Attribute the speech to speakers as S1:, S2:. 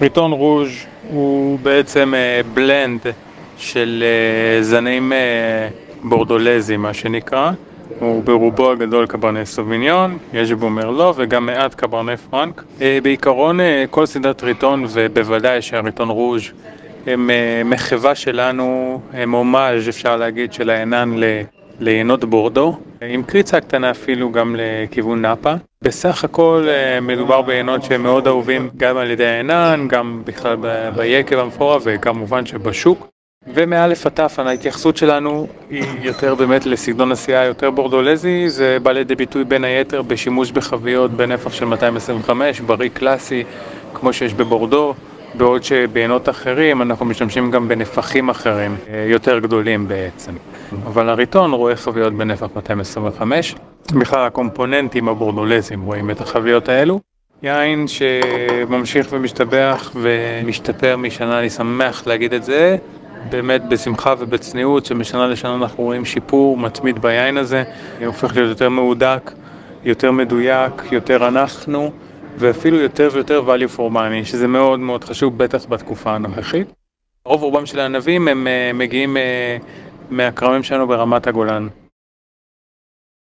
S1: ריטון רוז' הוא בעצם בלנד של זנים בורדולזי, מה שנקרא. הוא ברובו הגדול קברני סוביניון, יש בו מרלו וגם מעט קברני פרנק. בעיקרון כל סדרת ריטון, ובוודאי שהריטון רוז' הם מחווה שלנו, הם הומאז' אפשר להגיד, של העינן לעינות בורדו, עם קריצה קטנה אפילו גם לכיוון נאפה. בסך הכל מדובר בעינות שהם מאוד אהובים גם על ידי העינן, גם בכלל ביקב המפורה וכמובן שבשוק. ומאלף עטף, ההתייחסות שלנו היא יותר באמת לסגנון עשייה יותר בורדולזי. זה בא לידי ביטוי בין היתר בשימוש בחביות בנפח של 225, בריא קלאסי כמו שיש בבורדו, בעוד שבעינות אחרים אנחנו משתמשים גם בנפחים אחרים, יותר גדולים בעצם. אבל הריטון רואה חביות בנפח 225. בכלל הקומפוננטים הבורדולזיים רואים את החביות האלו. יין שממשיך ומשתבח ומשתפר משנה, אני שמח להגיד את זה, באמת בשמחה ובצניעות, שמשנה לשנה אנחנו רואים שיפור מתמיד ביין הזה. הוא הופך להיות יותר מהודק, יותר מדויק, יותר אנחנו, ואפילו יותר ויותר value for money, שזה מאוד מאוד חשוב, בטח בתקופה הנוכחית. רוב רובם של הענבים הם מגיעים מהכרמים שלנו ברמת הגולן.